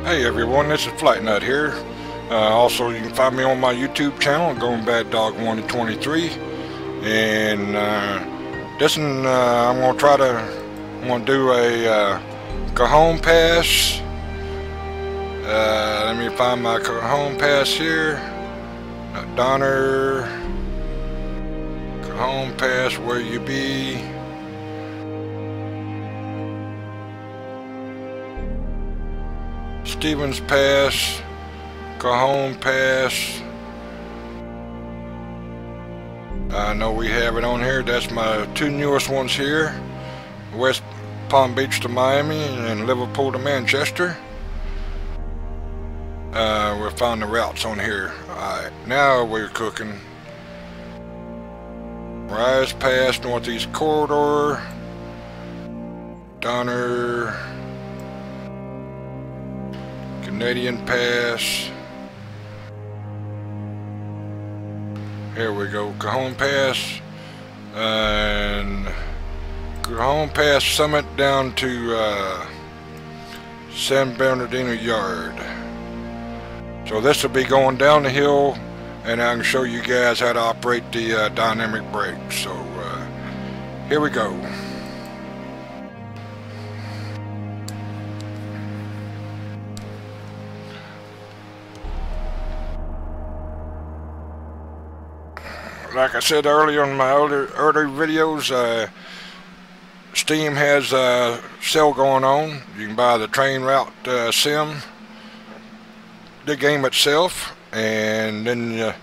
Hey everyone, this is Flight Nut here. Also, you can find me on my YouTube channel, Going Bad Dog 1 to 23. And this one, I'm gonna do a cahon pass. Let me find my cahon pass here. Donner cahon pass, where you be? Stevens Pass, Cahon Pass. I know we have it on here. That's my two newest ones here. West Palm Beach to Miami and Liverpool to Manchester. We'll find the routes on here. Alright, now we're cooking. Rise Pass, Northeast Corridor. Donner. Canadian Pass. Here we go, Cahon Pass, and Cahon Pass Summit down to San Bernardino Yard. So this will be going down the hill, and I can show you guys how to operate the dynamic brakes. So here we go. Like I said earlier in my earlier videos, Steam has a sale going on. You can buy the train route sim, the game itself, and then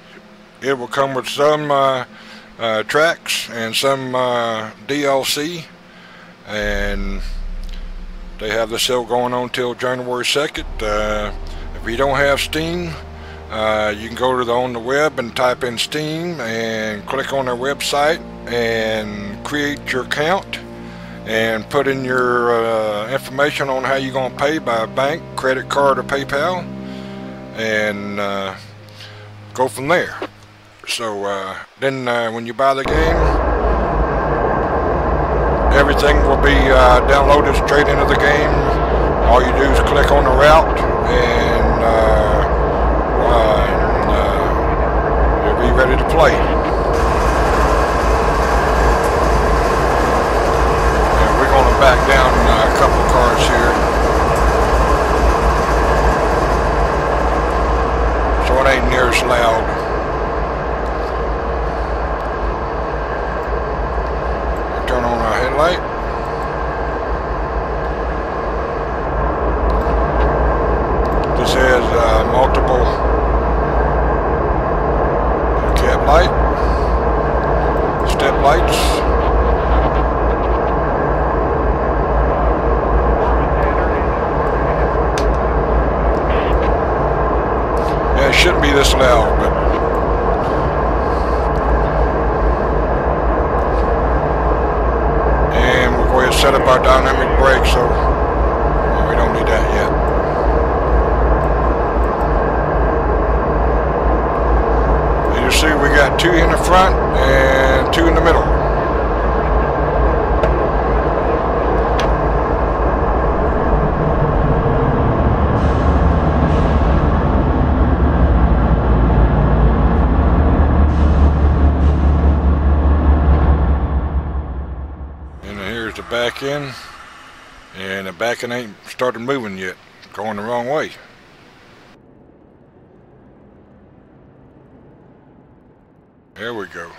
it will come with some tracks and some DLC. And they have the sale going on till January 2nd. If you don't have Steam, you can go on the web and type in Steam and click on their website and create your account and put in your information on how you're going to pay, by bank, credit card, or PayPal, and go from there. So then when you buy the game, everything will be downloaded straight into the game. All you do is click on the route and you'll be ready to play. And we're going to back down a couple of cars here, so it ain't near as loud. Turn on our headlight. This has multiple cab light, step lights. Yeah, it shouldn't be this loud, but and we'll go ahead and set up our dynamic brakes, so we don't need that yet. You see we got two in the front and two in the middle. And here's the back end, and the back end ain't started moving yet, going the wrong way. There we go.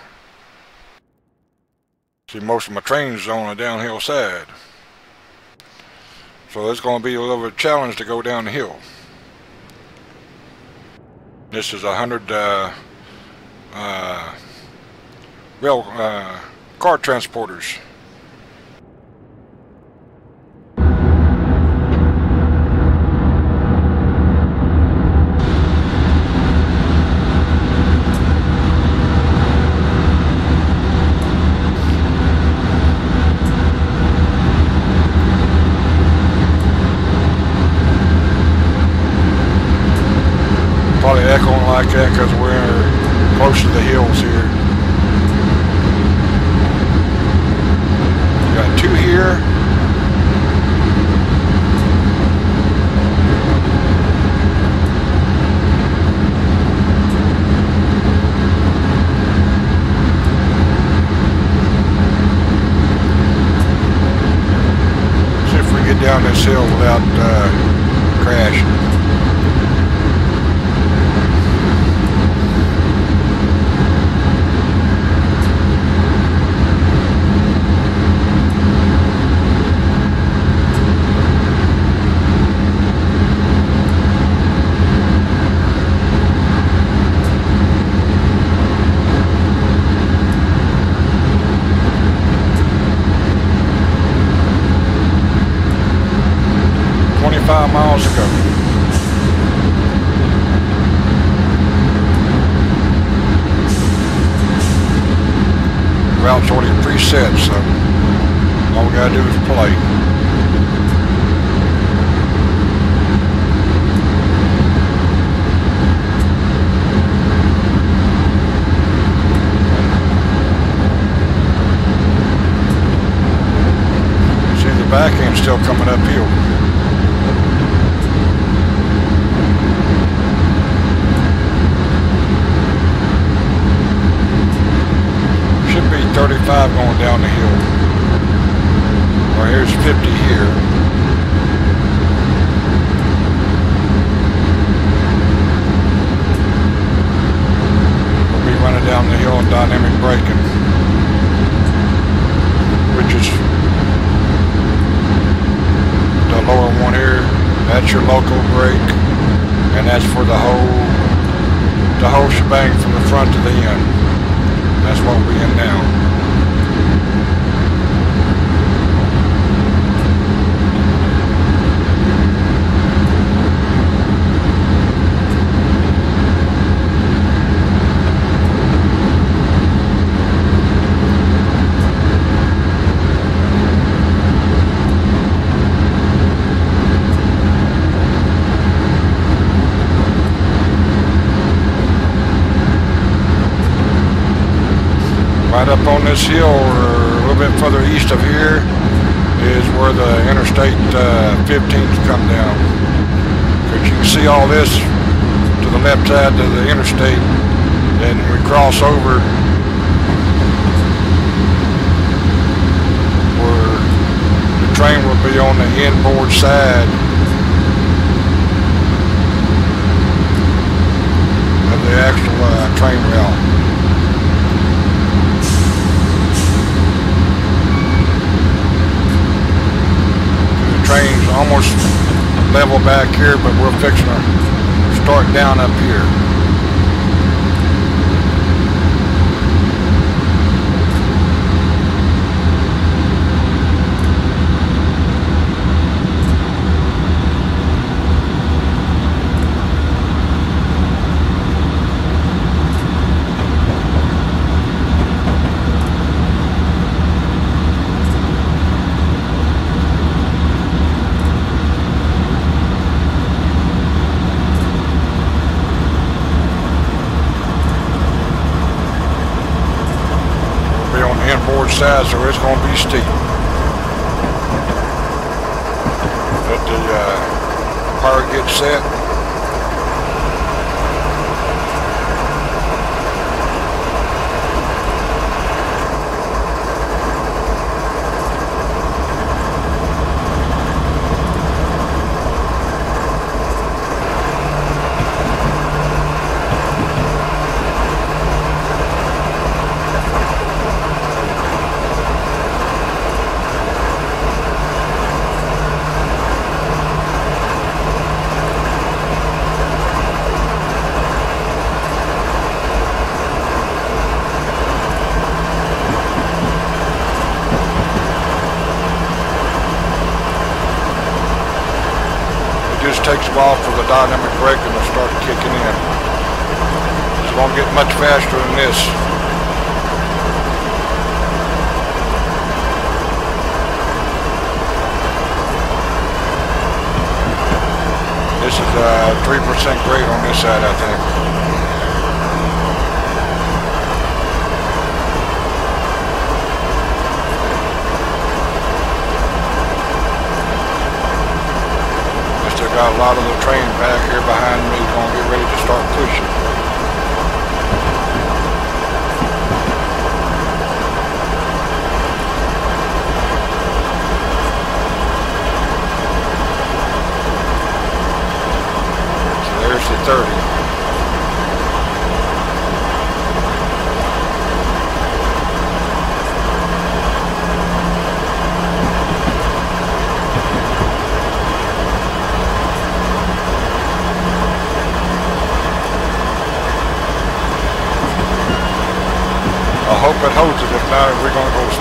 See, most of my trains on the downhill side, so it's going to be a little bit of a challenge to go down the hill. This is 100 rail car transporters. Probably echoing like that because we're close to the hills here. We got two here. down this hill without crashing. Miles ago. Route's already preset, so all we gotta do is play. See, the back end's still coming uphill. Should be 35 going down the hill. Well, here's 50 here. We'll be running down the hill and dynamic braking, which is the lower one here. That's your local brake, and that's for the whole shebang from the front to the end. That's what we're in now. Right up on this hill, or a little bit further east of here, is where the Interstate 15s come down. Because you can see all this to the left side of the interstate, and we cross over where the train will be on the inboard side of the actual train route. Train's almost level back here, but we're fixing to start down up here. Inboard side, so it's going to be steep. Let the power get set. Takes a while for the dynamic braking to start kicking in. It won't get much faster than this. This is 3% grade on this side, I think. Got a lot of the train back here behind me, going to get ready to start pushing.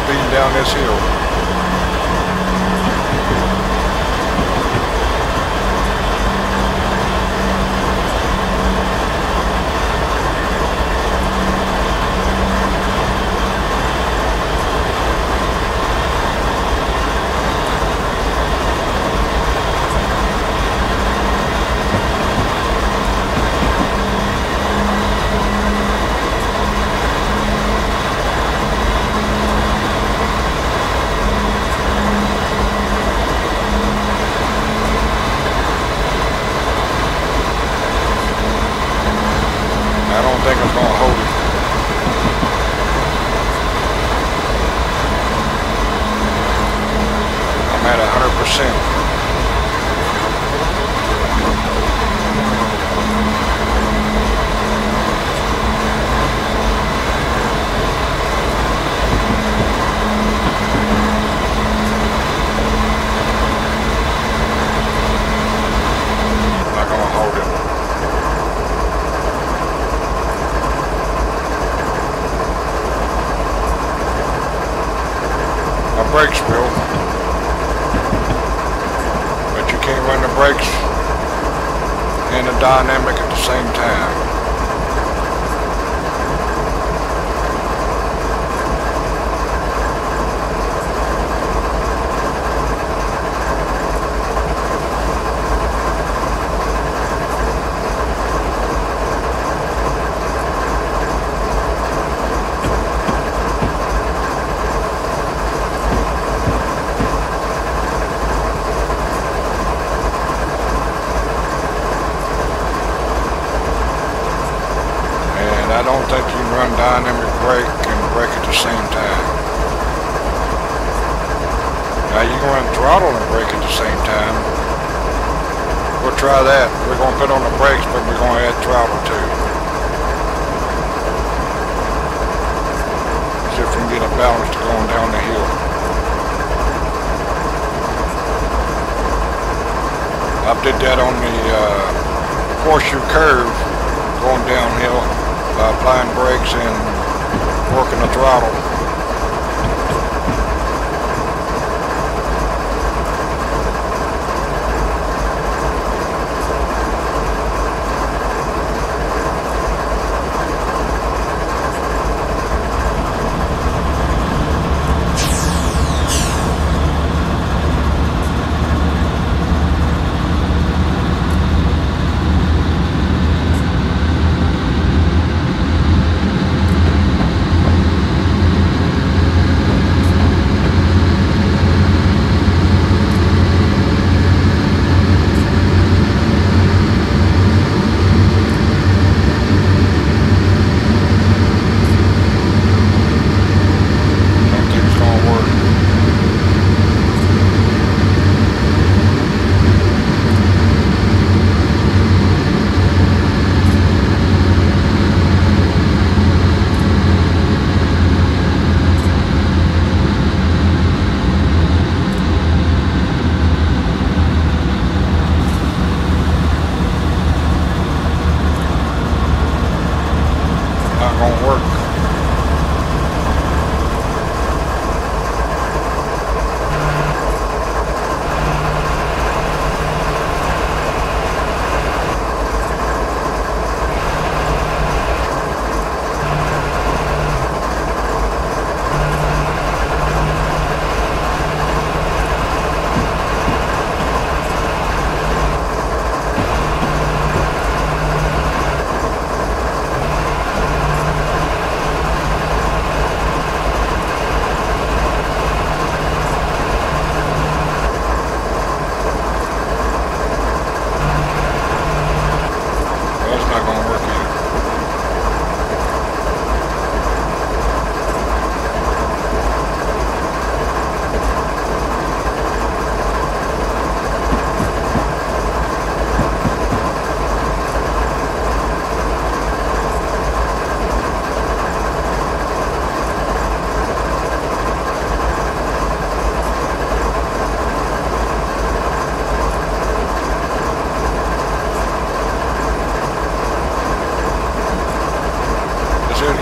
speeding down this hill. I don't think it's going to hold it. I'm at 100%. Not going to hold it. My brakes will, but you can't run the brakes and the dynamic at the same time. I don't think you can run dynamic brake and brake at the same time. Now you can run throttle and brake at the same time. We'll try that. We're going to put on the brakes, but we're going to add throttle too. See if we can get a balance to going down the hill. I did that on the horseshoe curve going downhill by applying brakes and working the throttle. Won't work.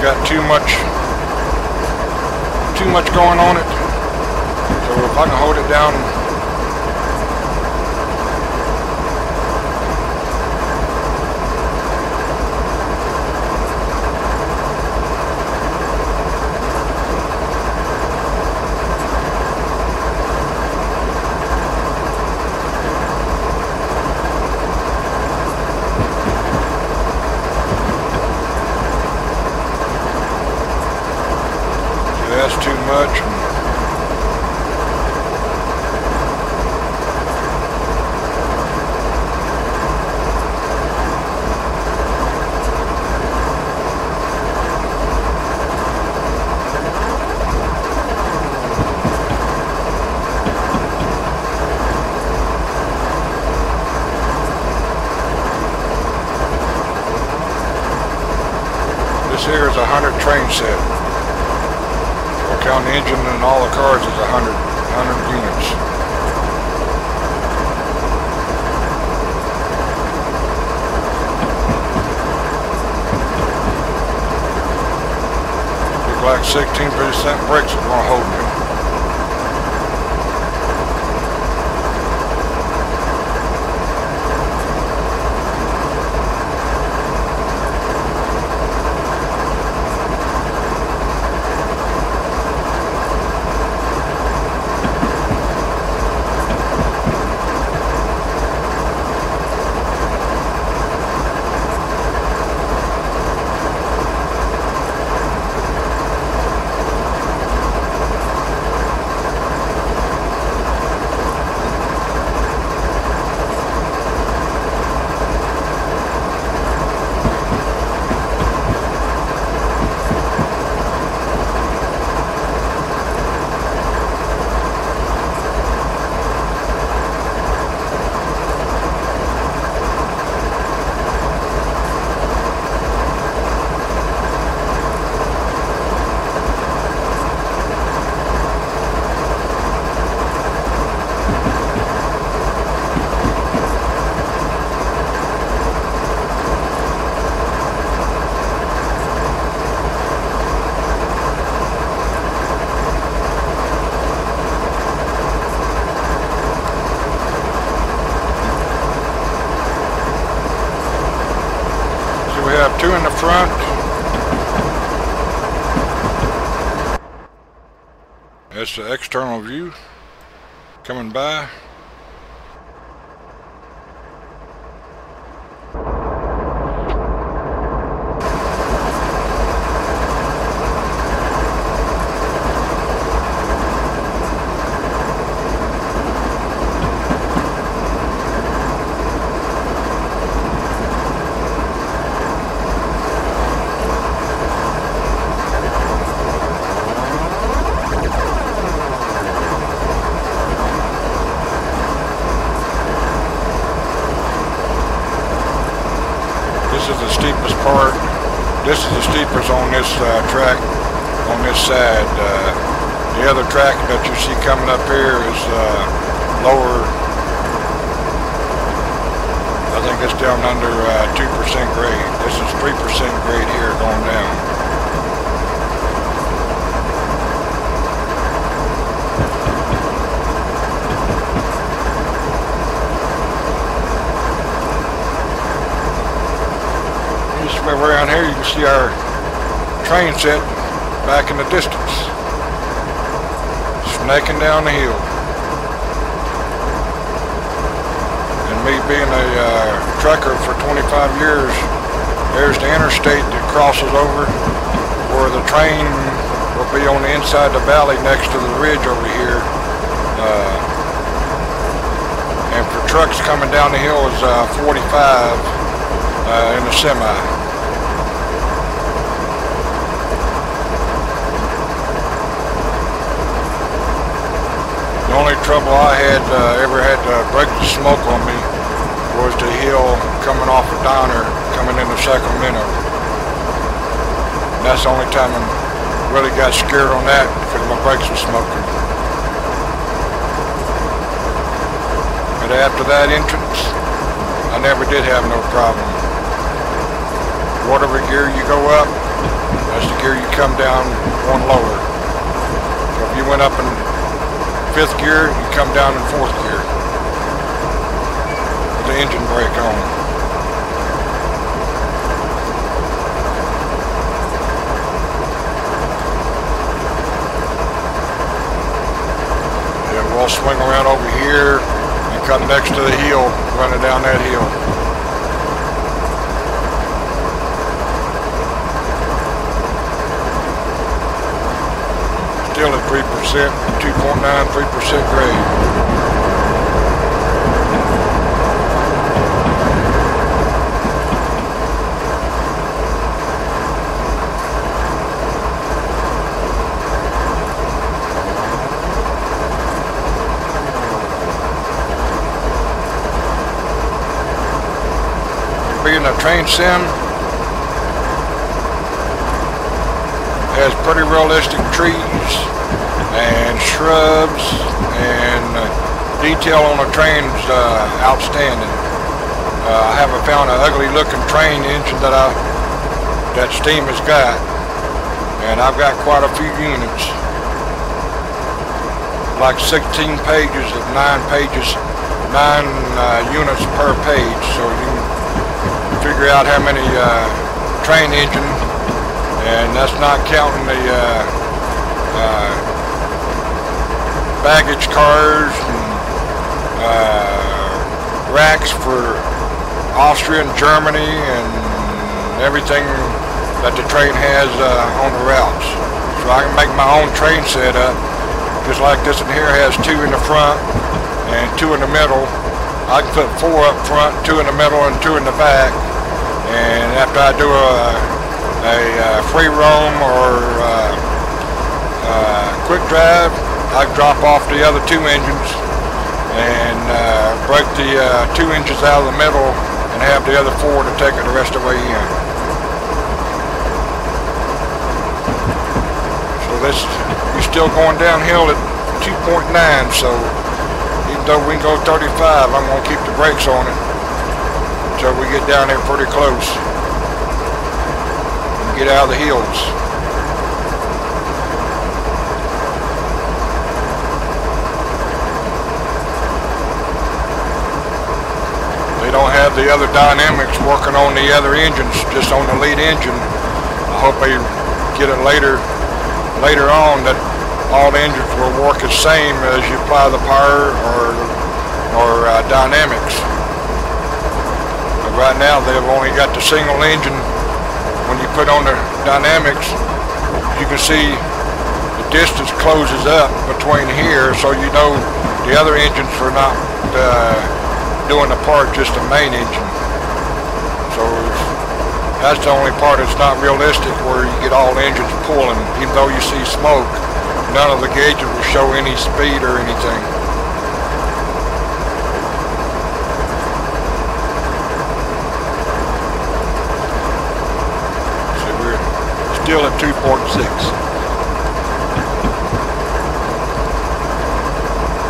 Got too much going on it. So if I can hold it down. That's too much. This here is a 100 train set. Counting the engine and all the cars is 100 units. Look like 16% brakes are going to hold me. We have two in the front. That's the external view coming by. This is the steepest part. This is the steepest on this track, on this side. The other track that you see coming up here is lower. I think it's down under 2% grade. This is 3% grade here going down. Around here you can see our train set back in the distance, snaking down the hill. And me being a trucker for 25 years, there's the interstate that crosses over where the train will be on the inside of the valley next to the ridge over here. And for trucks coming down the hill is 45 in the semi. The only trouble I had ever had to break the smoke on me was the hill coming off of Donner, coming into Sacramento. And that's the only time I really got scared on that because my brakes were smoking. But after that entrance, I never did have no problem. Whatever gear you go up, that's the gear you come down one lower. you went up in 5th gear, you come down in 4th gear with the engine brake on. Yeah, we'll swing around over here and come next to the hill, running down that hill. Still at 3%, 2.9, 3% grade. Being a train sim, has pretty realistic trees and shrubs, and detail on the train's outstanding. I haven't found an ugly looking train engine that Steam has got, and I've got quite a few units, like 16 pages of 9 pages, 9 units per page, so you can figure out how many train engines. And that's not counting the baggage cars and racks for Austria and Germany and everything that the train has on the routes. So I can make my own train setup, just like this one here has 2 in the front and 2 in the middle. I can put 4 up front, 2 in the middle, and 2 in the back. And after I do a free roam or quick drive, I drop off the other 2 engines and break the 2 inches out of the middle and have the other 4 to take it the rest of the way in. So this, you're still going downhill at 2.9, so even though we can go 35, I'm going to keep the brakes on it until we get down there pretty close. Get out of the hills. They don't have the other dynamics working on the other engines, just on the lead engine. I hope they get it later on that all the engines will work the same as you apply the power or dynamics. But right now they've only got the single engine. When you put on the dynamics, you can see the distance closes up between here, so you know the other engines are not doing the part, just the main engine. So that's the only part that's not realistic, where you get all the engines pulling. Even though you see smoke, none of the gauges will show any speed or anything. Still at 2.6.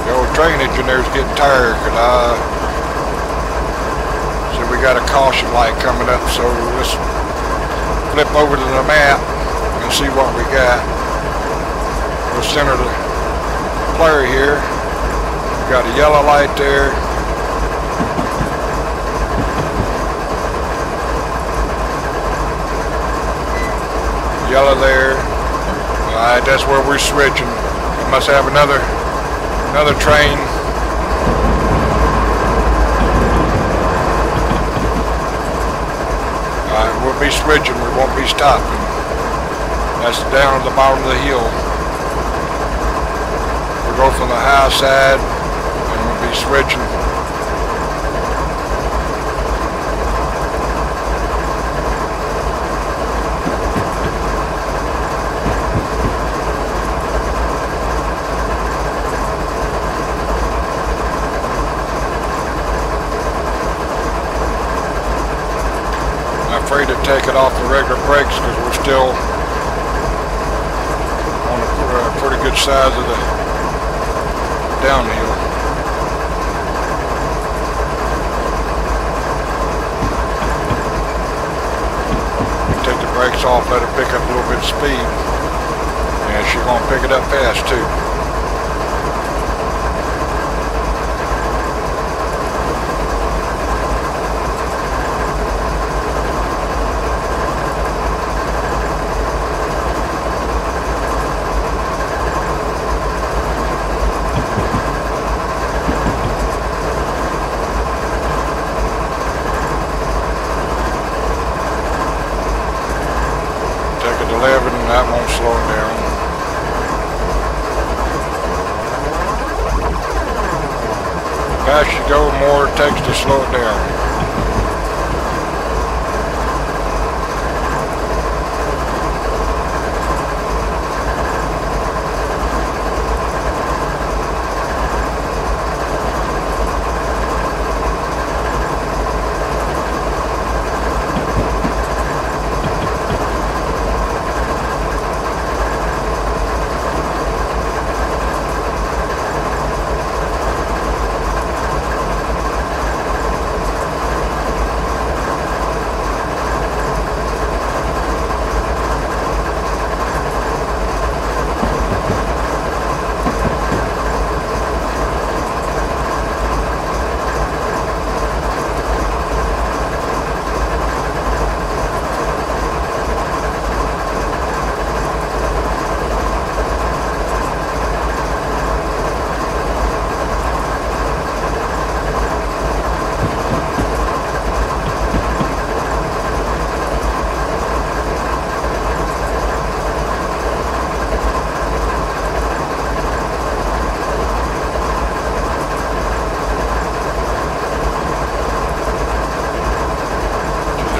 The old train engineer's getting tired because I said we got a caution light coming up, so let's flip over to the map and see what we got. We'll center the player here. We got a yellow light there. Yellow there. Alright, that's where we're switching. We must have another train. Alright, we'll be switching, we won't be stopping. That's down at the bottom of the hill. We'll go from the high side and we'll be switching. Afraid to take it off the regular brakes because we're still on a pretty good size of the downhill. Take the brakes off, let it pick up a little bit of speed, and she's going to pick it up fast too. faster you go, the more it takes to slow it down.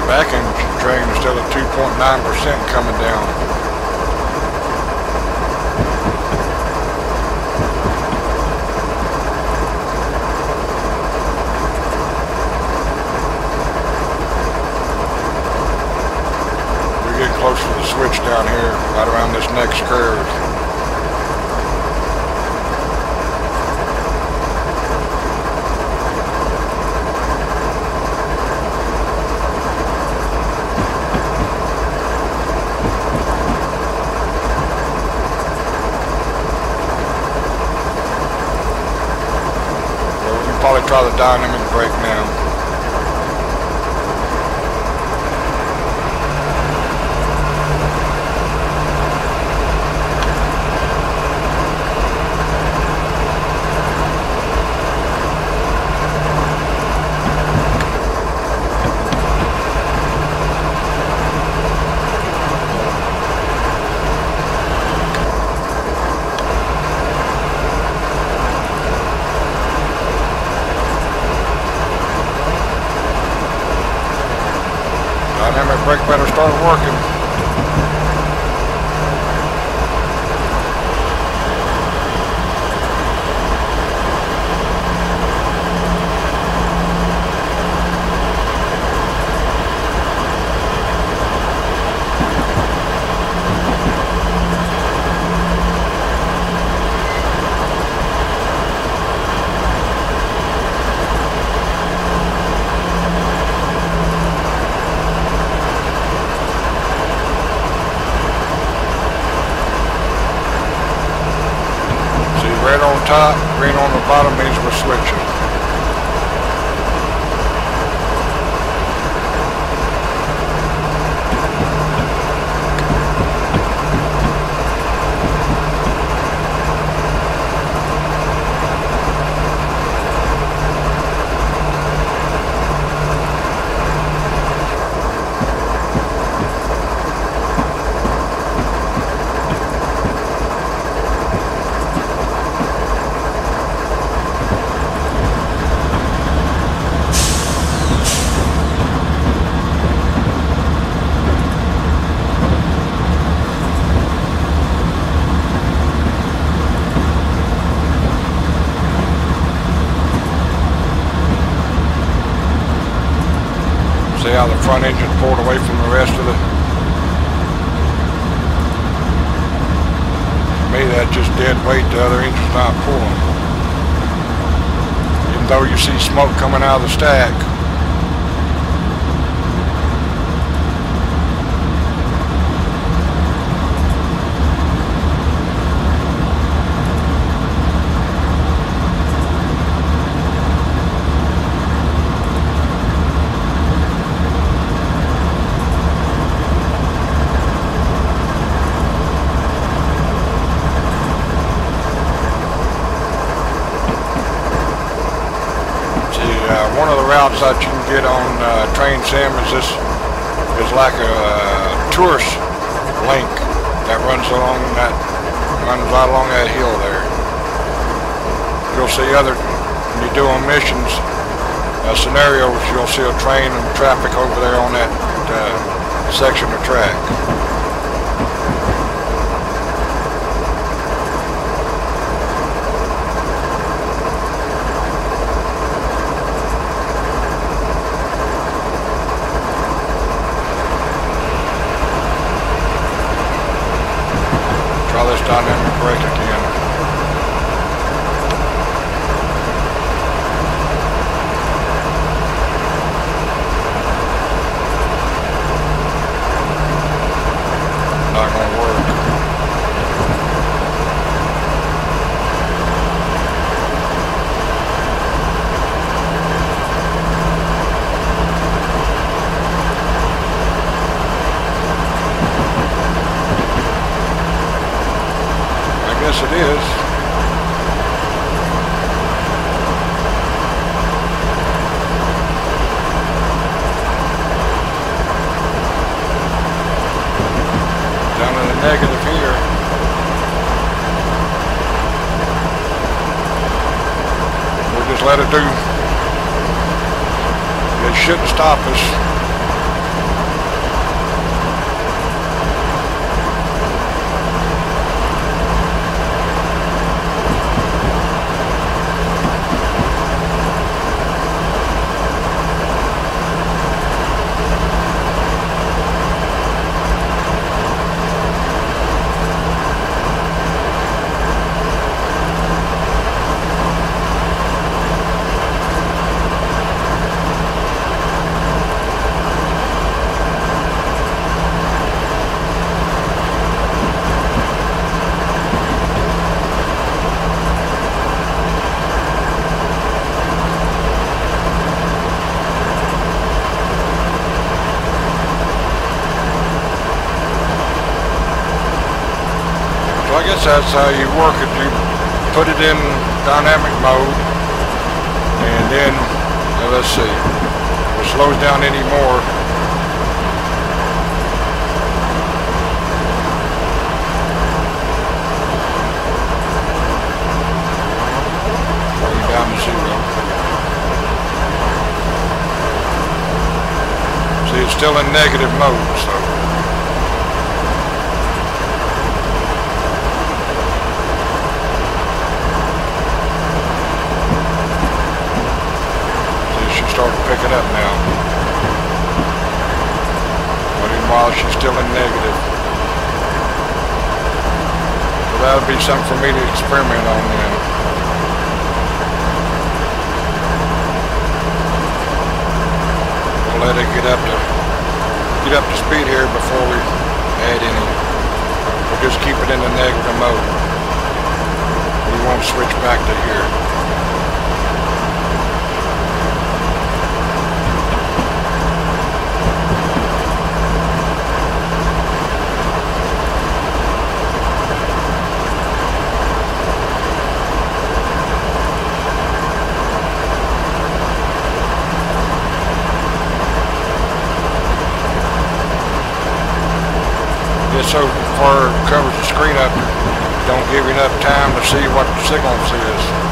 Back engine train is still at 2.9% coming down. We're getting close to the switch down here, right around this next curve. Probably try the dynamic brake now. Dynamic brake better start working. Red on top, green on the bottom means we're switching. See how the front engine pulled away from the rest of the... To me, that's just dead weight. The other engine's not pulling. Even though you see smoke coming out of the stack. One of the routes that you can get on Train Sim is this is like a tourist link that runs right along that hill there. You'll see other when you're doing missions scenarios, you'll see a train and traffic over there on that section of track. Try this dynamic brake again. Not gonna work. I guess it is. Down in the negative here. We'll just let it do. It shouldn't stop us. So I guess that's how you work it. You put it in dynamic mode, and then let's see, if it slows down anymore. Bring it down to 0. See, it's still in negative mode, so. Start to pick it up now. But meanwhile, she's still in negative. So that'll be something for me to experiment on then. We'll let it get up to speed here before we add any. We'll just keep it in the negative mode. We won't switch back to here. So far covers the screen up, don't give you enough time to see what the signal says.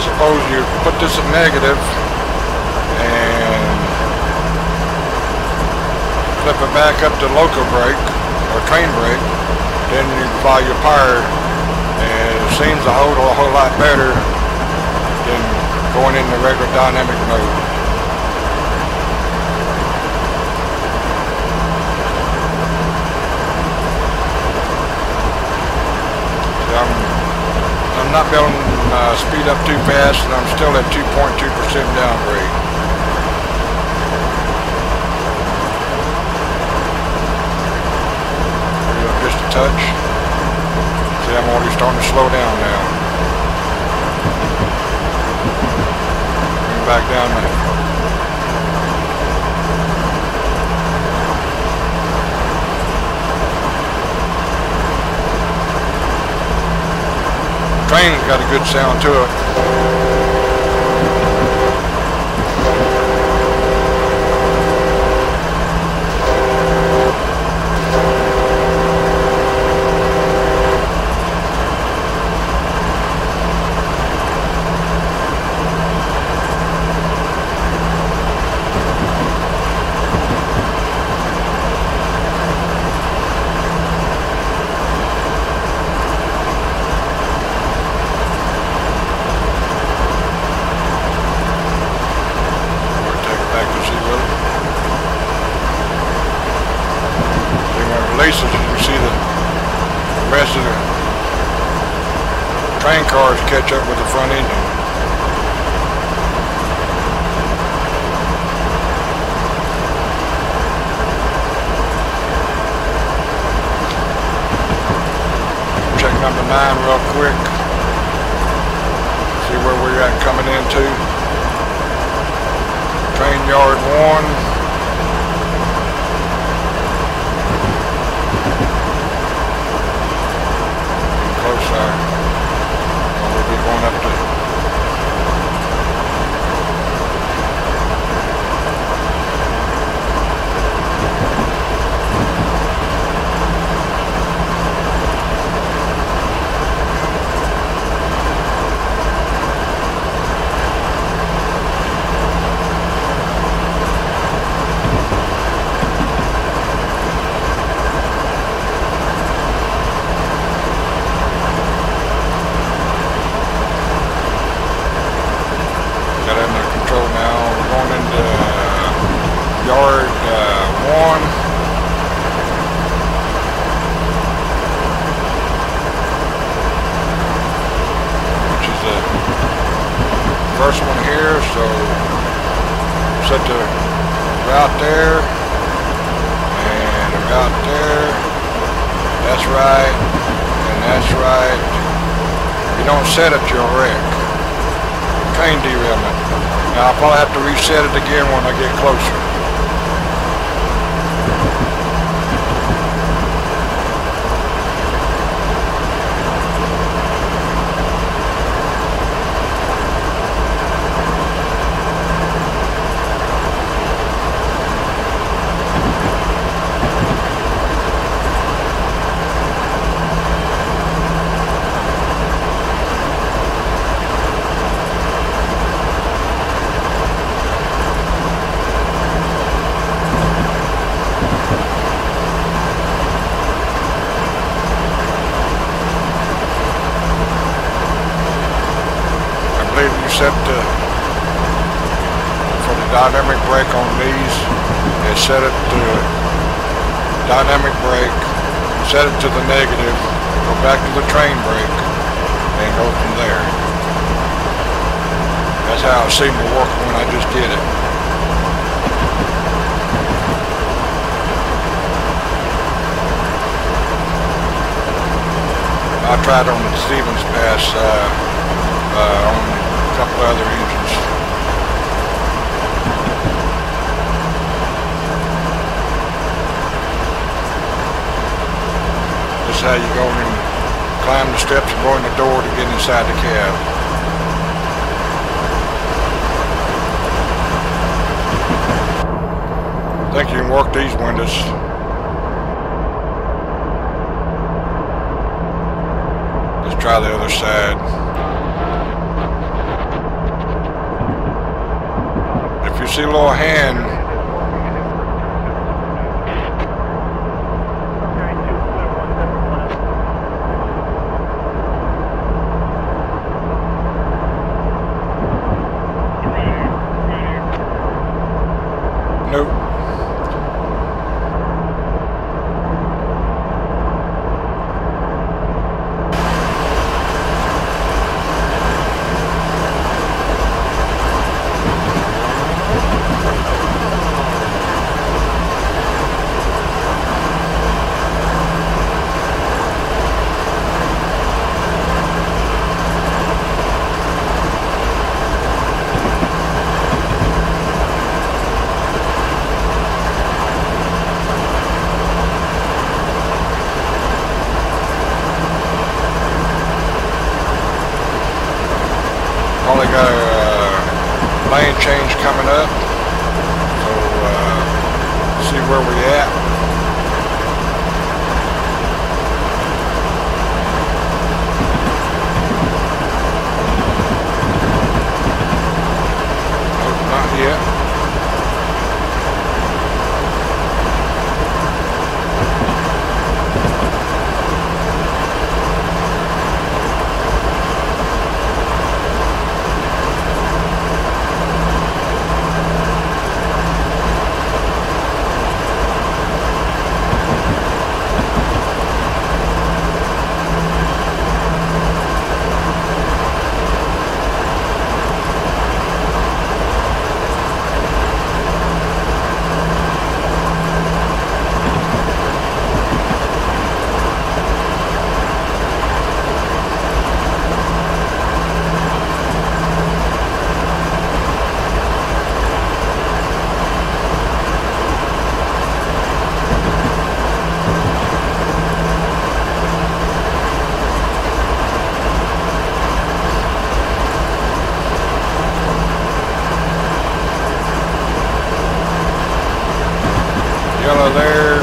Suppose you put this at negative and flip it back up to local brake or train brake, then you apply your power, and it seems to hold a whole lot better than going in the regular dynamic mode. I'm not building speed up too fast, and I'm still at 2.2% downgrade. Just a touch. he's starting to slow down now. Bring back down there. Train's got a good sound to it. Releases, you can see the rest of the train cars catch up with the front engine. Check number 9 real quick. See where we're at coming into. Train yard 1. We'll be going up to yard 1. Which is the first one here, so set the route there and the route there. That's right, and that's right. If you don't set it, you'll wreck. Train derailment. Now I'll probably have to reset it again when I get closer. Set for the dynamic brake on these, and set it to dynamic brake, set it to the negative, go back to the train brake, and go from there. That's how it seemed to work when I just did it. I tried on the Stevens Pass on a couple other engines. This is how you go and climb the steps and go in the door to get inside the cab. I think you can work these windows. Let's try the other side. You see a little hand. Nope. coming up. So see where we at. Nope, not yet. Yellow there.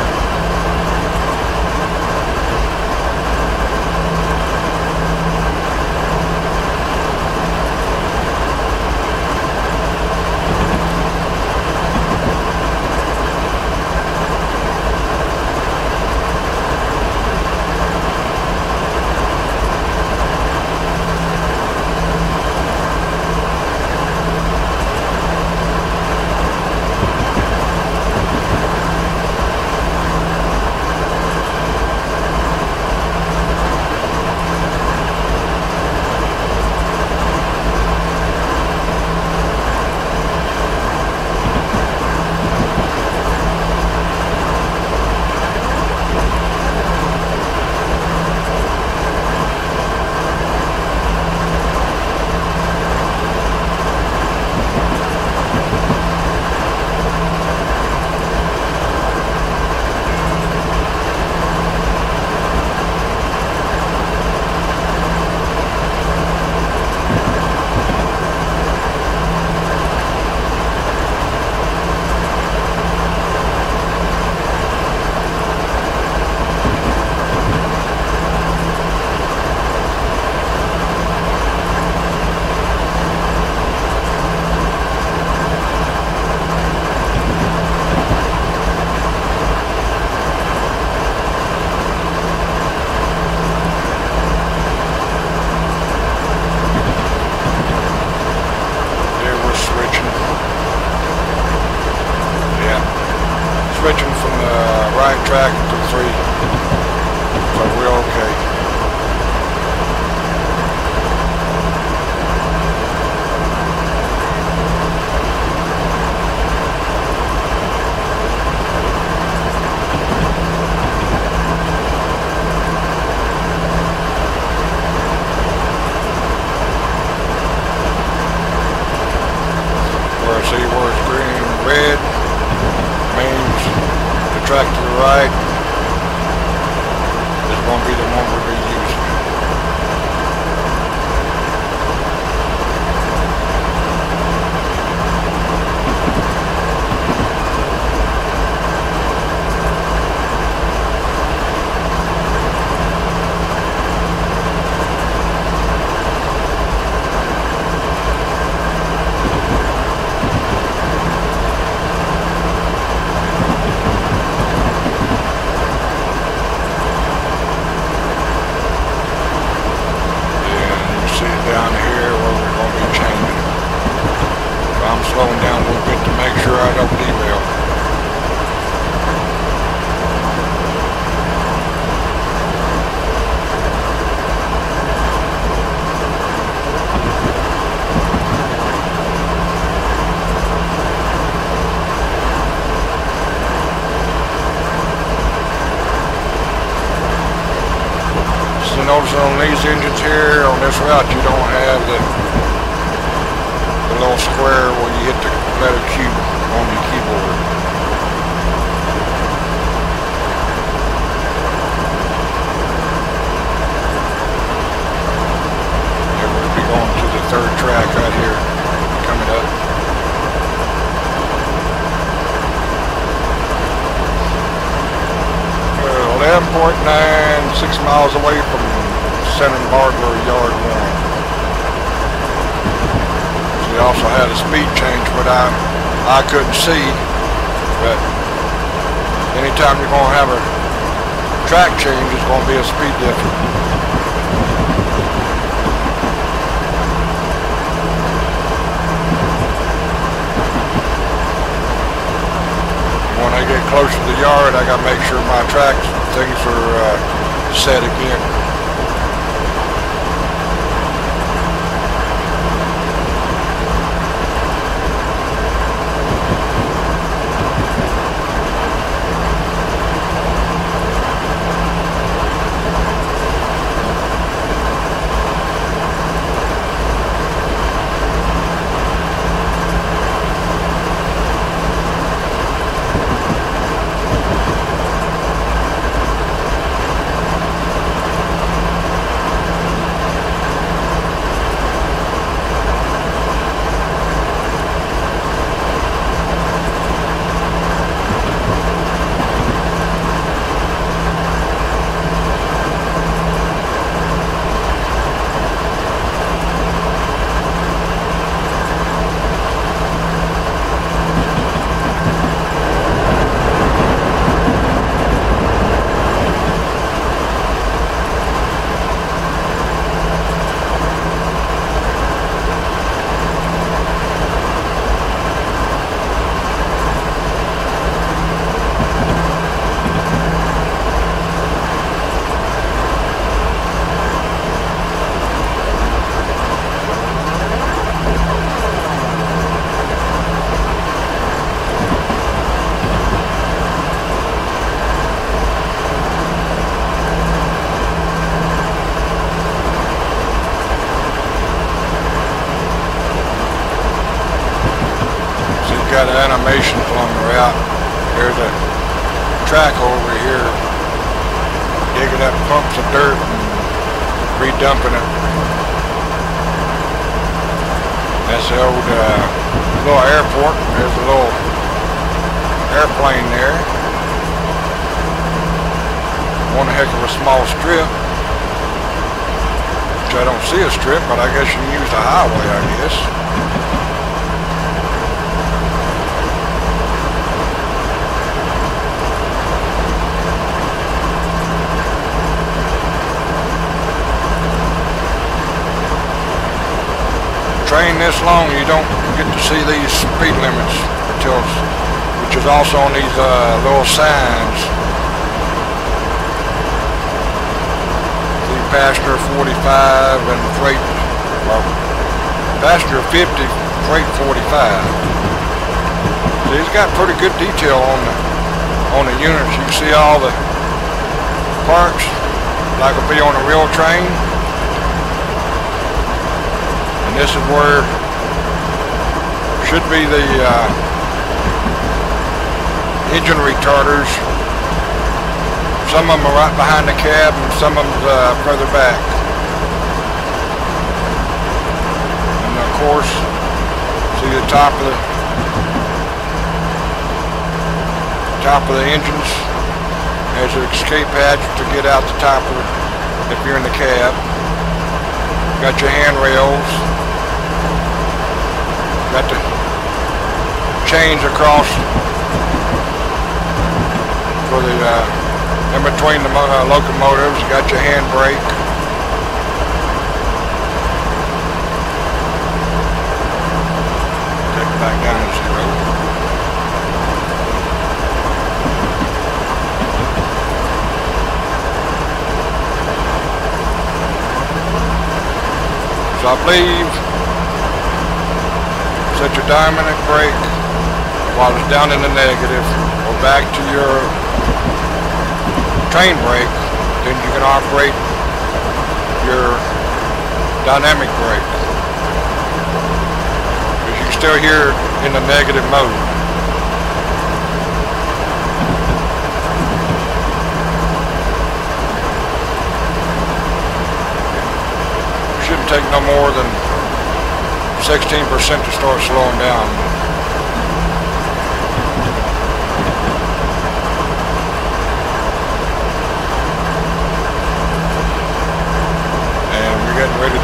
Switching from the right track to 3, so we're okay. Where I see where it's green and red means the track to the right is going to be the one we'll be using. Down here where we're going to be changing. So I'm slowing down a little bit to make sure I don't derail. So notice on these engines here, on this route, you don't have the little square where you hit the letter Q on your keyboard. Yeah, we'll be going to the 3rd track right here, coming up. .9, 6 miles away from Center Hardware Yard 1. She also had a speed change, but I couldn't see. But anytime you're going to have a track change, it's going to be a speed difference. When I get closer to the yard, I got to make sure my tracks things are set again. Got animations along the route. There's a track over here digging up pumps of dirt and redumping it. That's the old little airport. There's a little airplane there. One heck of a small strip. Which I don't see a strip, but I guess you can use the highway, I guess. Train this long, you don't get to see these speed limits until, which is also on these little signs. See, passenger 45 and freight, well, passenger 50, freight 45. See, it's got pretty good detail on the units. You can see all the parts like it'll be on a real train. This is where should be the engine retarders. Some of them are right behind the cab and some of them further back. And of course, see the top of the engines has an escape hatch to get out the top of it if you're in the cab. Got your handrails. Got the chains across for the in between the locomotives. You got your handbrake. Take it back down to 0. So I believe set your dynamic brake while it's down in the negative, or back to your train brake, then you can operate your dynamic brake. Because you can still hear in the negative mode. Shouldn't take no more than 16% to start slowing down.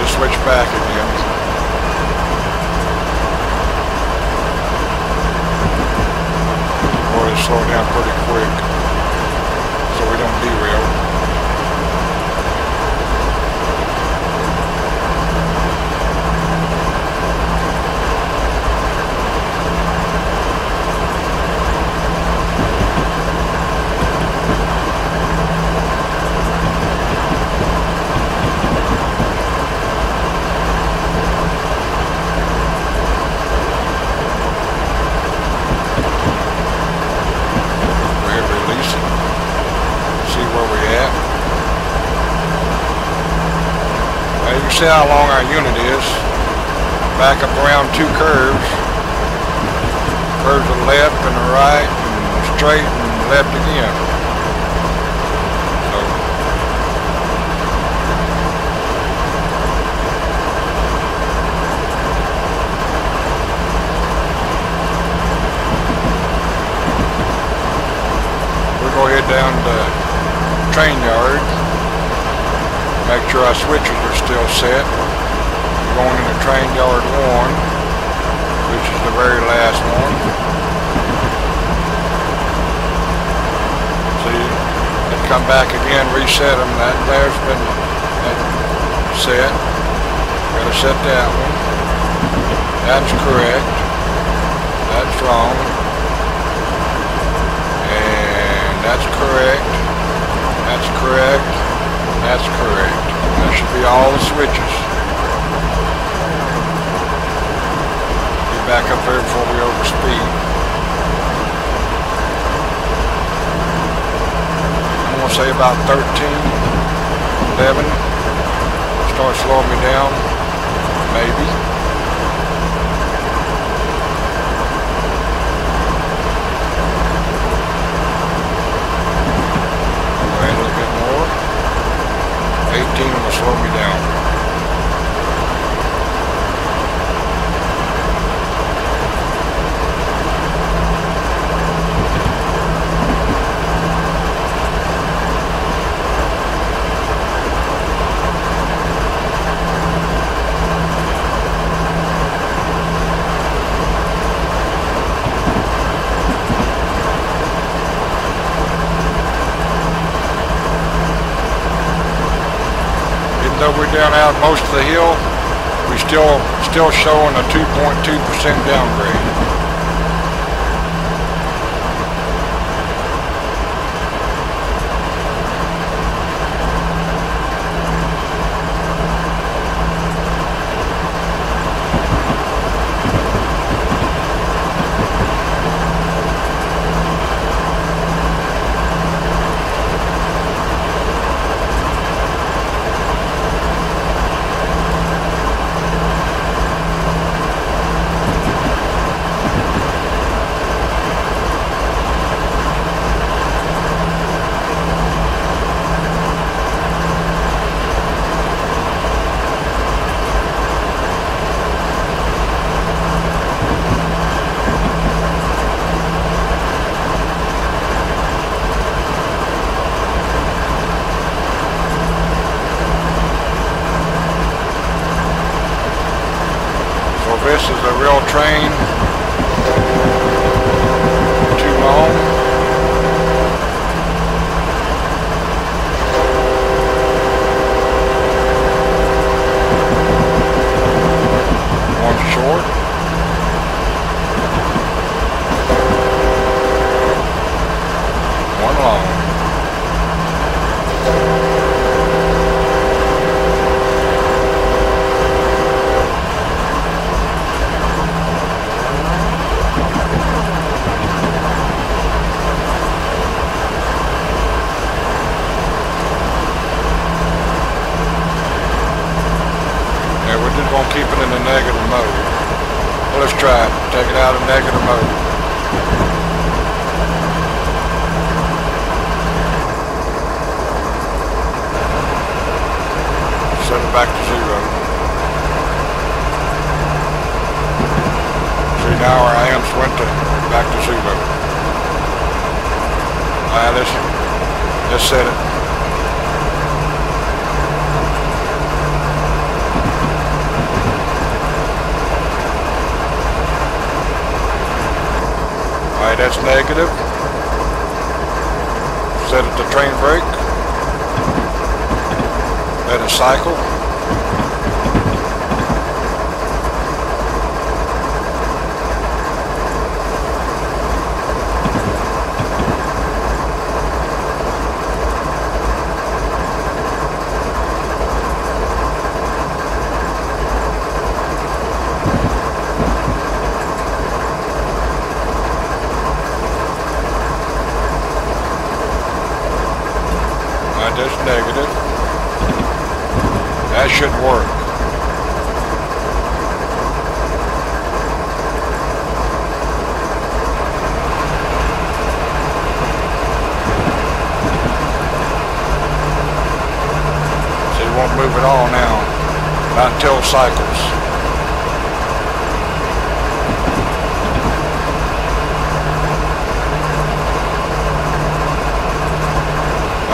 to switch back again. Boy, it slowed down pretty quick so we don't derail. See how long our unit is. Back up around two curves. Curves to the left and the right, and straight and left again. So we'll go ahead down to the train yard. Make sure our switches are still set. We're going into train yard 1, which is the very last one. See, and come back again, reset them. That there's been set. Gotta set that one. That's correct. That's wrong. And that's correct. That's correct. That's correct. That should be all the switches. Get back up there before we overspeed. I'm going to say about 13, 11. Start slowing me down. Maybe. Go ahead a little bit more. 18 will slow me down. Though we're down out most of the hill, we still showing a 2.2% downgrade. This is a real train. Too long. One short. One long. Won't keep it in the negative mode. Well, let's try it. Take it out of negative mode. Set it back to 0. See, now our amps went back to 0. Alright, let's set it. that's negative. Set it to train brake. Let it cycle. That's negative. That should work. So you won't move at all now. Not until it cycles.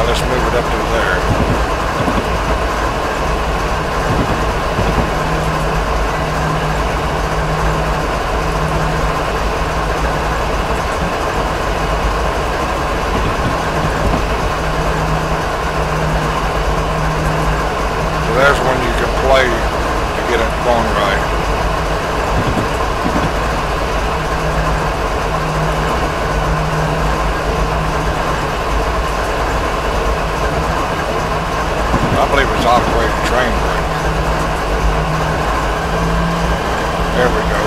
Let's move it up to there. So there's when you can play to get it going right. I believe it's operating train brake. There we go.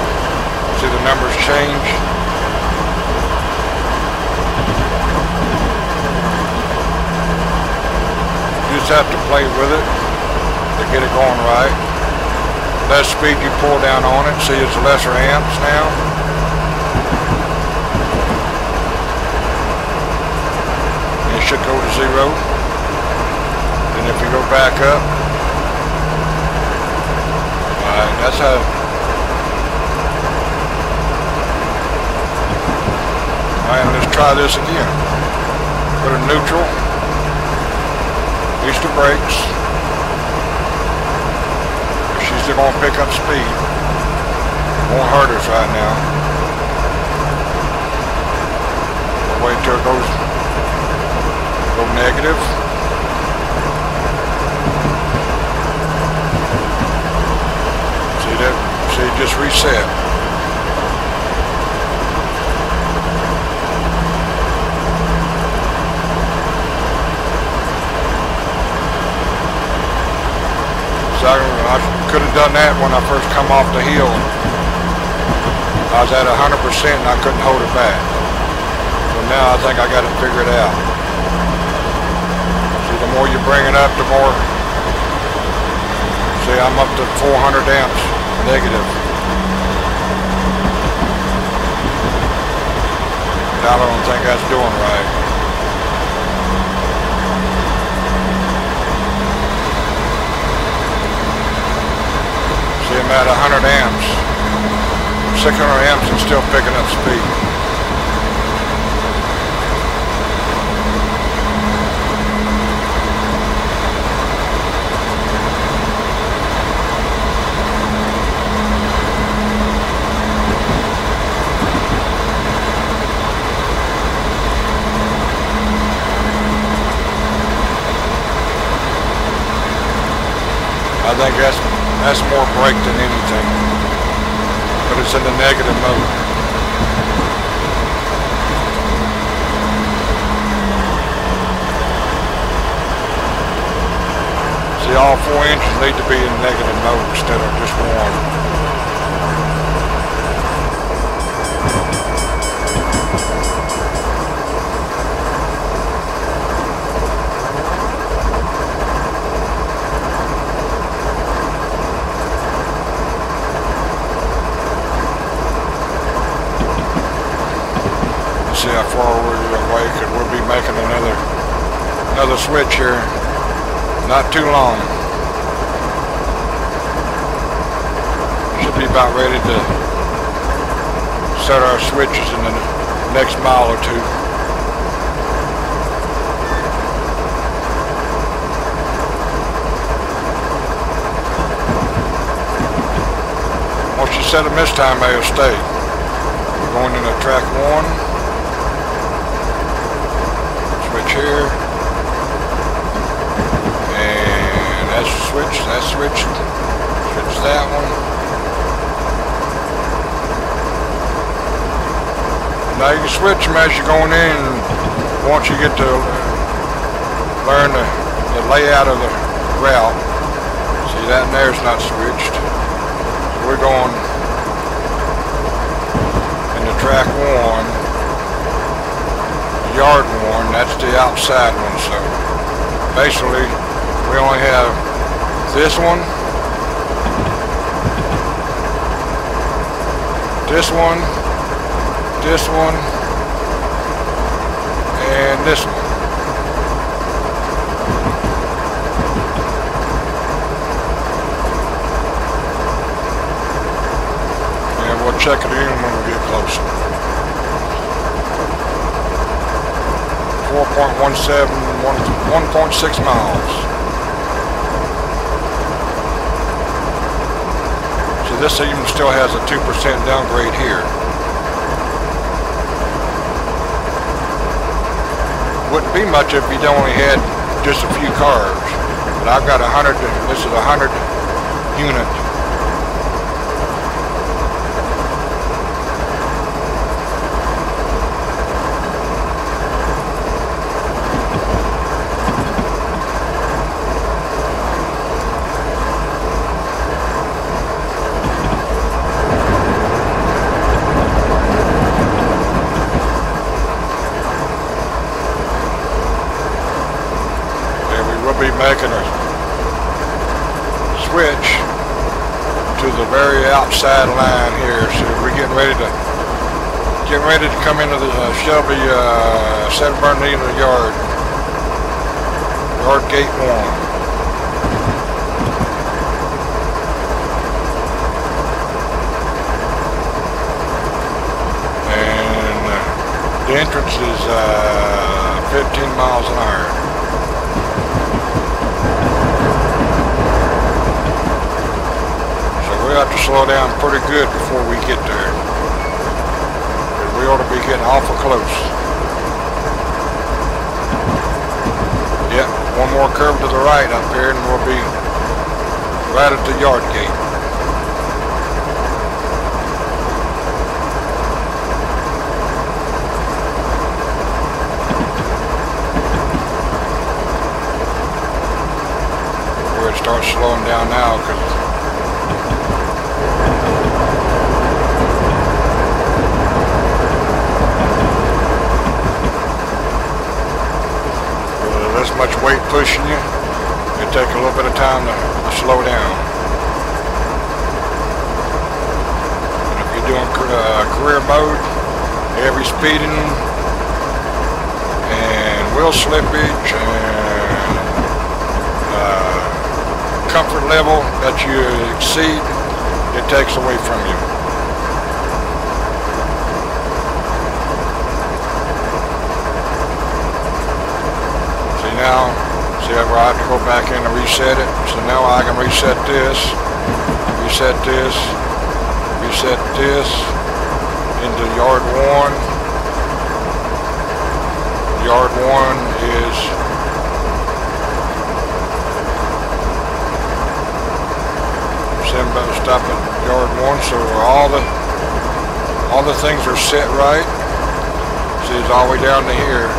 See the numbers change? You just have to play with it to get it going right. Less speed you pull down on it. See, it's lesser amps now. And it should go to 0. And if you go back up, alright, that's how. Alright, let's try this again. Put it neutral. Use the brakes. She's still going to pick up speed. Won't hurt us right now. We'll wait until it go negative. See, just reset. So I could have done that when I first come off the hill. I was at 100% and I couldn't hold it back. So now I think I got it figured out. See, the more you bring it up, the more. See, I'm up to 400 amps negative. I don't think that's doing right. See, I'm at 100 amps. 600 amps and still picking up speed. I think that's more brake than anything, but it's in the negative mode. See, all 4 engines need to be in negative mode instead of just one. See how far we're away, because we'll be making another switch here. Not too long. Should be about ready to set our switches in the next mile or two. Once you set them this time, they'll stay. We're going into track 1. here. And that's switched. That's switched. Switch that one. Now you can switch them as you're going in. Once you get to learn the layout of the route. See, that in there's not switched. So we're going into track 1, yard 1. That's the outside one. So basically, we only have this one, this one, this one, and this one. And we'll check it in when we get closer. 4.17, 1.6 miles. So this even still has a 2% downgrade here. Wouldn't be much if you'd only had just a few cars. But I've got 100, this is a 100 unit. Be making a switch to the very outside line here, so we're getting ready to come into the Shelby San Bernardino yard gate 1. And the entrance is 15 miles an hour. We have to slow down pretty good before we get there. We ought to be getting awful close. Yep, one more curve to the right up here and we'll be right at the yard gate. Where it starts slowing down now because this much weight pushing you, it take a little bit of time to slow down. And if you're doing career mode, heavy speeding and wheel slippage and comfort level that you exceed, it takes away from you. Now, see, I have to go back in and reset it. So now I can reset this into yard 1. Yard 1 is stop at yard 1. So all the things are set right. See, it's all the way down to here.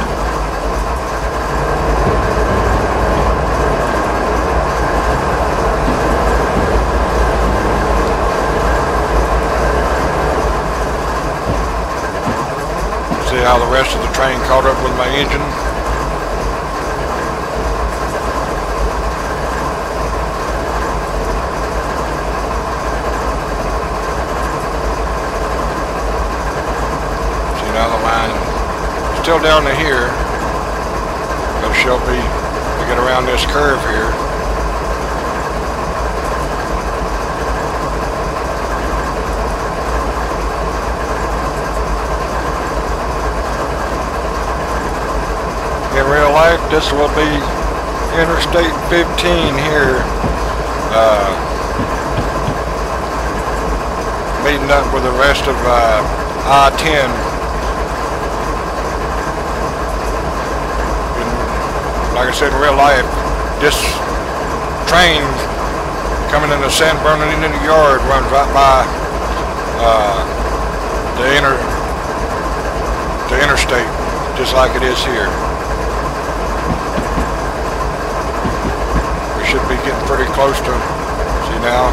See how the rest of the train caught up with my engine. See, now the line is still down to here, but she'll be to get around this curve here. In real life, this will be Interstate 15 here, meeting up with the rest of I-10 in like I said, in real life, this train coming into San Bernardino Yard runs right by the interstate, just like it is here. We should be getting pretty close to, see now,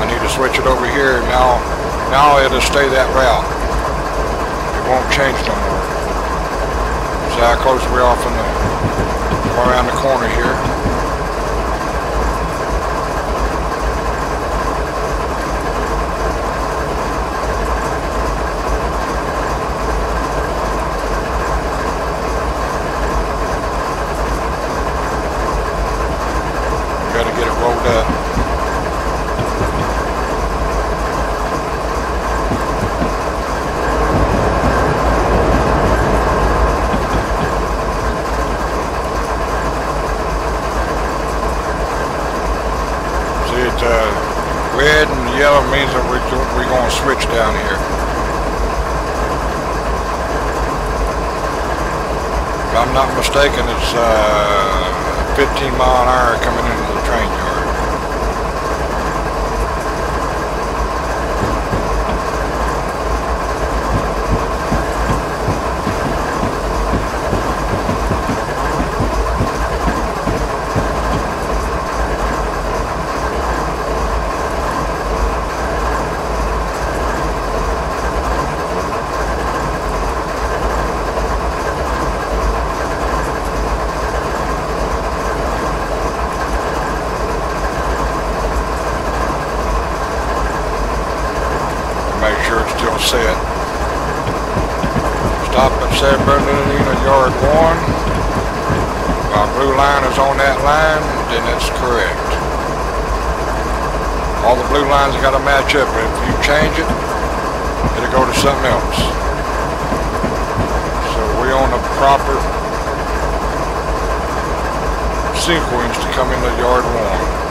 I need to switch it over here. Now it'll stay that route. It won't change no more. See how close we are from around the corner here. Got to get it rolled up. Red and yellow means that we're going to switch down here. If I'm not mistaken, it's 15 mile an hour coming into the train yard. Make sure it's still set. Stop at San Bernardino Yard 1. While blue line is on that line, then it's correct. All the blue lines got to match up, but if you change it, it'll go to something else. So we're on the proper sequence to come into Yard 1.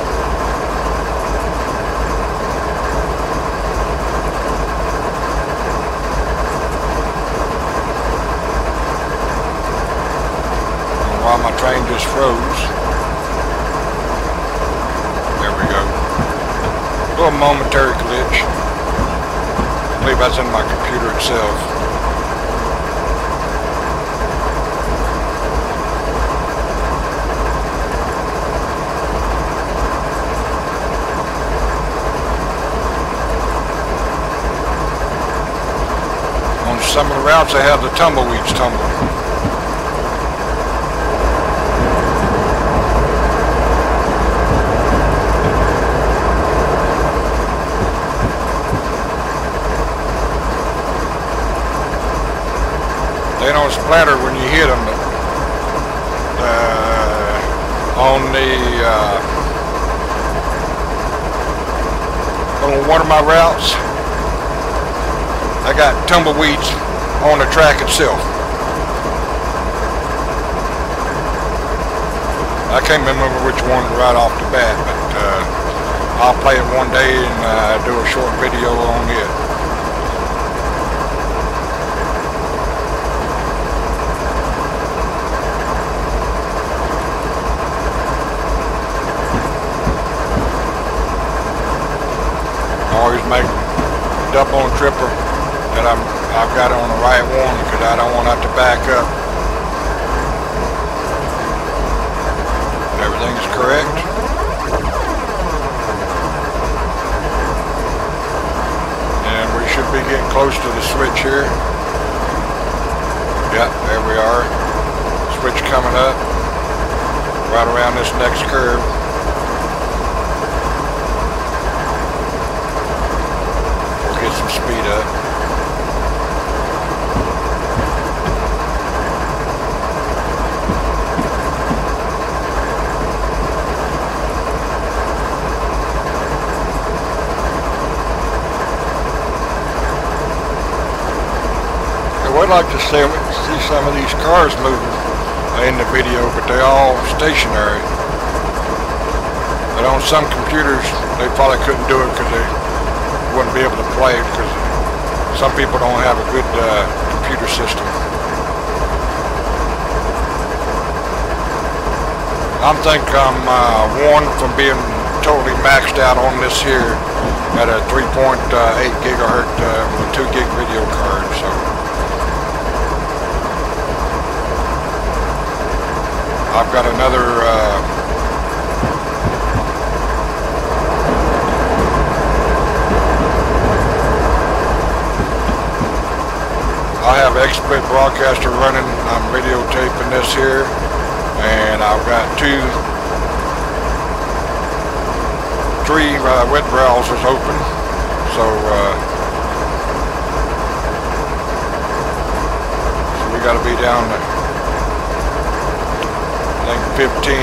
While my train just froze. There we go. A little momentary glitch. I believe that's in my computer itself. On some of the routes they have the tumbleweeds tumbling. They don't splatter when you hit them, but on one of my routes, I got tumbleweeds on the track itself. I can't remember which one right off the bat, but I'll play it one day and do a short video on it. Always make double and triple that I've got it on the right one because I don't want that to back up. Everything's correct. And we should be getting close to the switch here. Yep, there we are. Switch coming up right around this next curve. Get some speed up. I would like to see some of these cars moving in the video, but they're all stationary. But on some computers, they probably couldn't do it because they wouldn't be able to play it because some people don't have a good computer system. I think I'm one from being totally maxed out on this here at a 3.8 gigahertz with a 2 gig video card. So I've got another I have XSplit Broadcaster running. I'm videotaping this here, and I've got three web browsers open. So we got to be down to, I think, 15.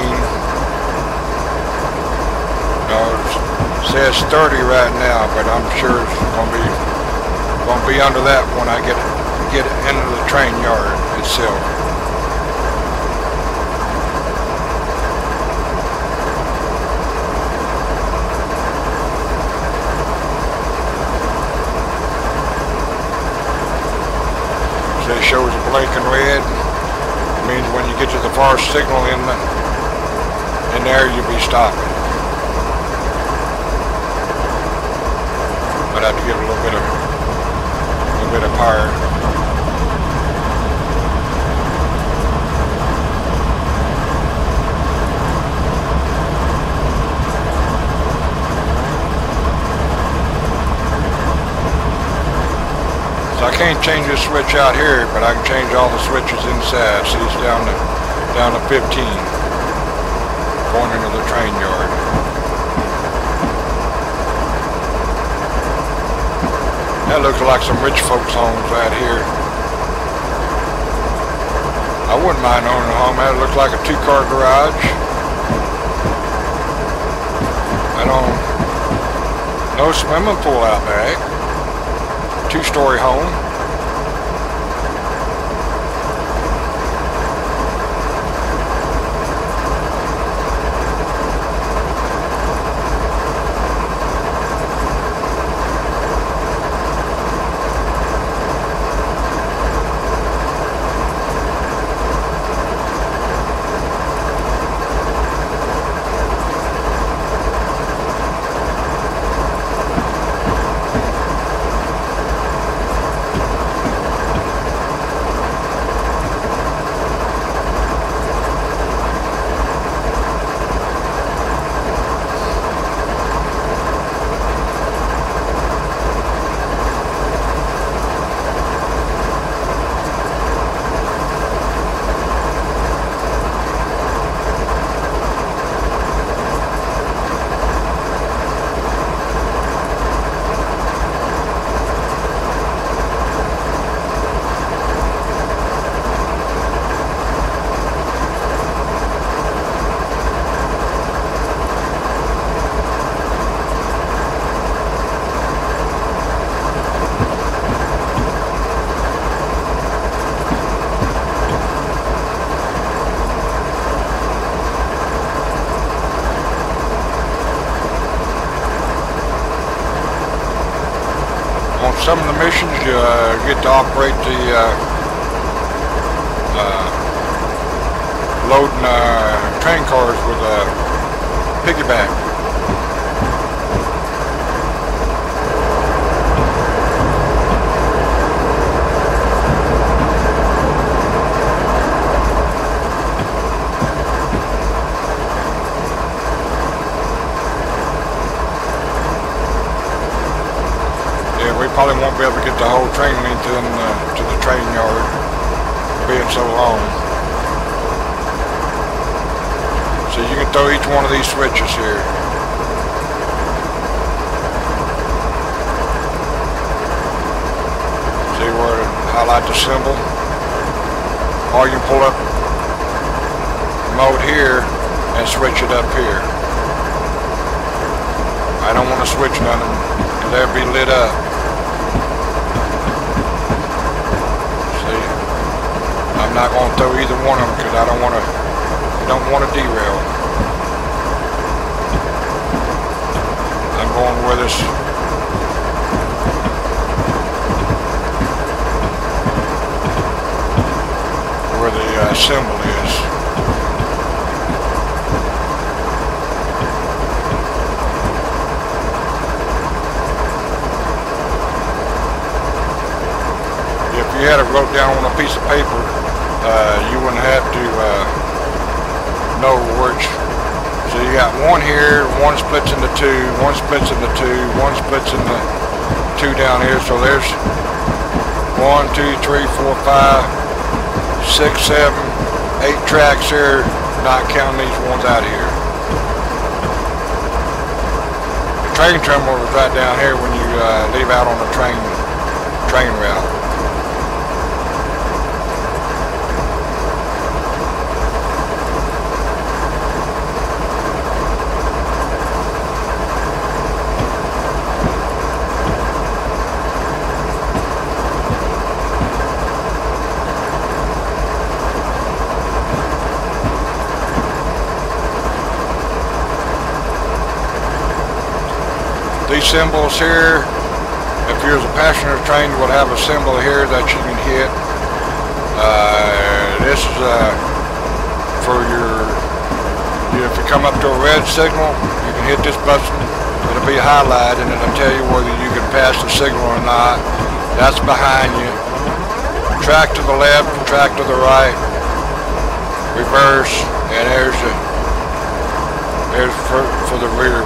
No, it says 30 right now, but I'm sure it's gonna be under that when I get into the train yard itself. So it shows a blinking red. It means when you get to the far signal in there, you'll be stopping. I'd have to give it a little bit of power. So I can't change this switch out here, but I can change all the switches inside. See, it's down to 15, going into the train yard. That looks like some rich folks' homes right here. I wouldn't mind owning a home. That looks like a 2-car garage. No swimming pool out back. 2-story home. Some of the missions you get to operate the loading train cars with a piggyback. Probably won't be able to get the whole train length in to the train yard, being so long. So you can throw each one of these switches here. See where it highlight the symbol? Or you can pull up mode here and switch it up here. I don't want to switch none of them because they'll be lit up. I'm not going to throw either one of them because I don't want to derail. I'm going where this where the symbol is. had it wrote down on a piece of paper, you wouldn't have to know which. So you got one here, one splits into two, one splits into two, one splits into two down here. So there's 1, 2, 3, 4, 5, 6, 7, 8 tracks here, not counting these ones out here. The train terminal is right down here when you leave out on the train route. These symbols here, if you're a passenger train, you would have a symbol here that you can hit. This is for if you come up to a red signal, you can hit this button. It'll be highlighted and it'll tell you whether you can pass the signal or not. That's behind you. Track to the left, track to the right, reverse, and there's for the rear.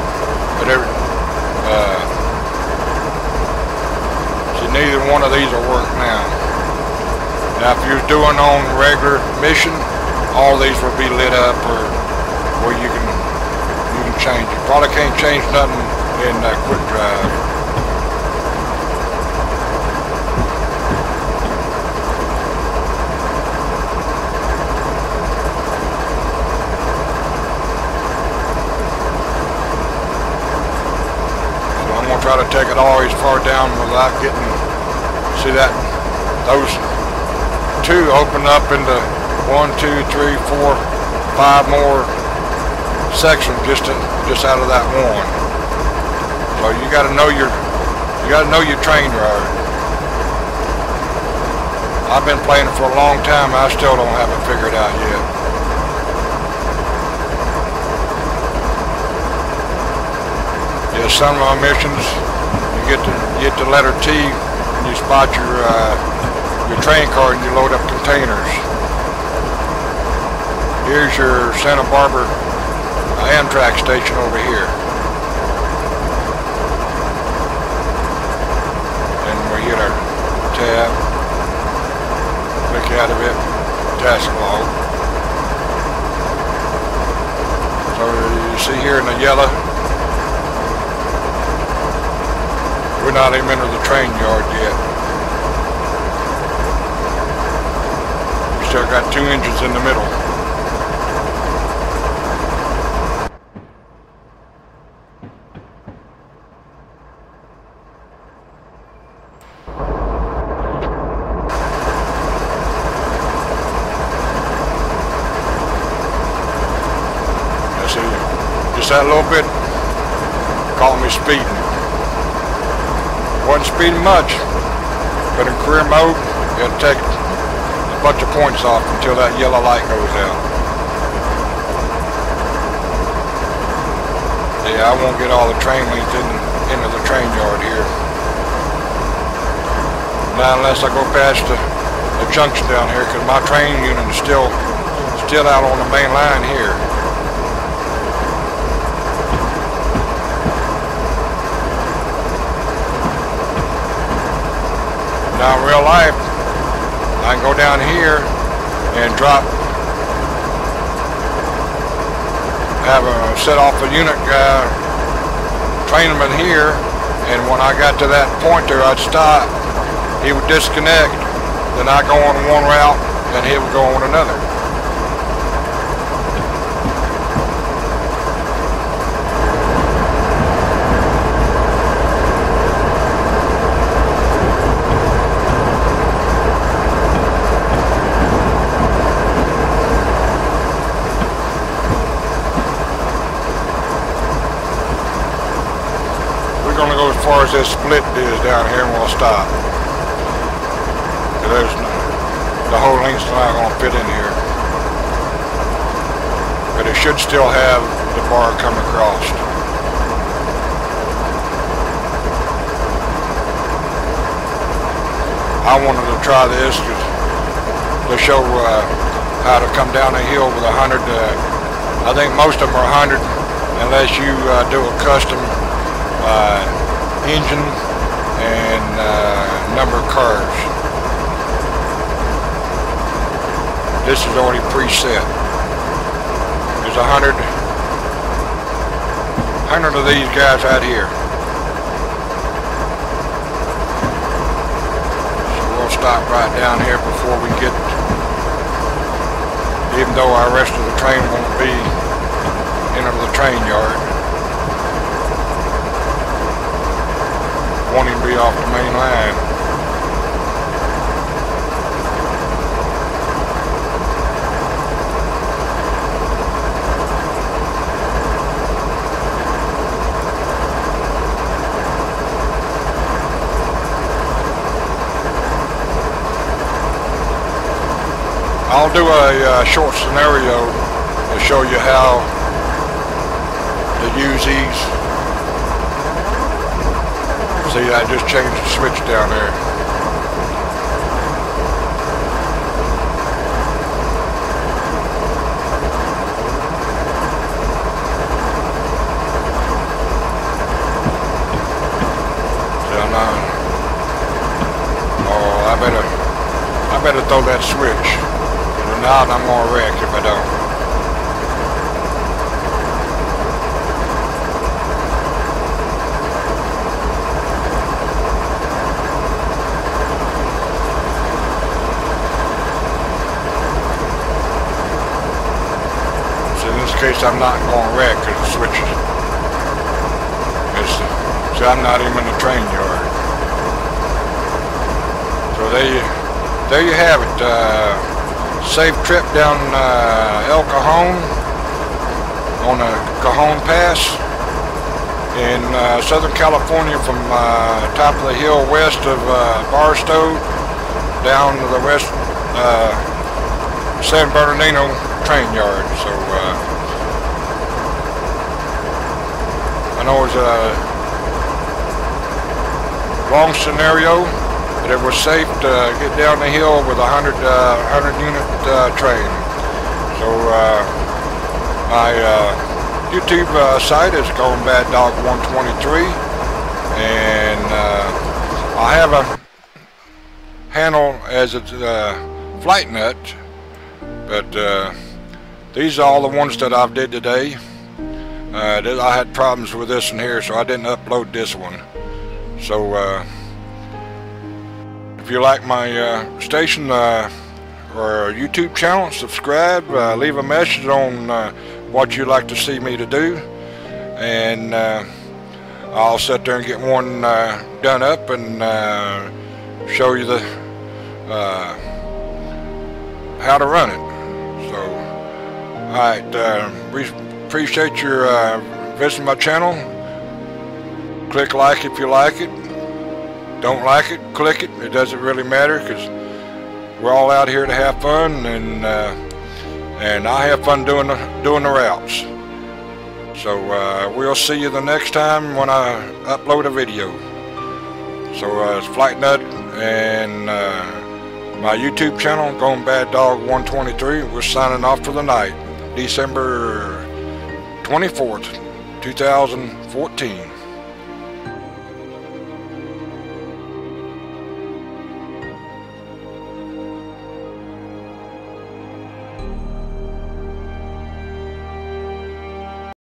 So neither one of these will work now. Now if you're doing on regular mission, all these will be lit up or where you can change it. Probably can't change nothing in quick drive. Try to take it always far down without getting, see that, those two open up into 1, 2, 3, 4, 5 more sections just out of that one. So you got to know your train ride. I've been playing it for a long time. I still don't have it figured out yet. Yeah, some of my missions, you get the letter T, and you spot your train car and you load up containers. Here's your Santa Barbara Amtrak station over here. And we hit our tab, click out of it, task log. So you see here in the yellow, we're not even into the train yard yet. We still got 2 engines in the middle. Now see, just that little bit caught me speeding. Wasn't speeding much, but in career mode, it'll take a bunch of points off until that yellow light goes out. Yeah, I won't get all the train length into the train yard here. Not unless I go past the junction down here, because my train unit is still out on the main line here. Now in real life, I can go down here and set off a unit guy, train him in here, and when I got to that point there, I'd stop. He would disconnect, then I go on one route, and he would go on another. As far as this split is down here, and we'll stop. The whole length's not going to fit in here, but it should still have the bar come across. I wanted to try this to show how to come down a hill with 100. I think most of them are 100 unless you do a custom engine and number of cars. This is already preset. There's 100 of these guys out here. So we'll stop right down here before we get, even though our rest of the train won't be into the train yard. Won't even be off the main line. I'll do a short scenario to show you how to use these. See, I just changed the switch down there. Oh, I better throw that switch. Now I'm gonna wreck if I don't. So in this case I'm not gonna wreck because the switches. So I'm not even in the train yard. So there you have it. Safe trip down El Cajon on the Cajon Pass in Southern California from top of the hill west of Barstow down to the west San Bernardino train yard. So I know it's a long scenario, but it was safe to get down the hill with a 100 unit train. So my YouTube site is called Bad Dog 123, and I have a handle as a flight nut, but these are all the ones that I've did today. I had problems with this one here, so I didn't upload this one. So if you like my station or YouTube channel, subscribe, leave a message on what you'd like to see me to do, and I'll sit there and get one done up and show you the how to run it. So alright, we appreciate your visiting my channel. Click like if you like it. Don't like it, click it. It doesn't really matter, because we're all out here to have fun, and I have fun doing the routes. So we'll see you the next time when I upload a video. So it's Flight Nut and my YouTube channel, Going Bad Dog 123. We're signing off for the night, December 24th, 2014.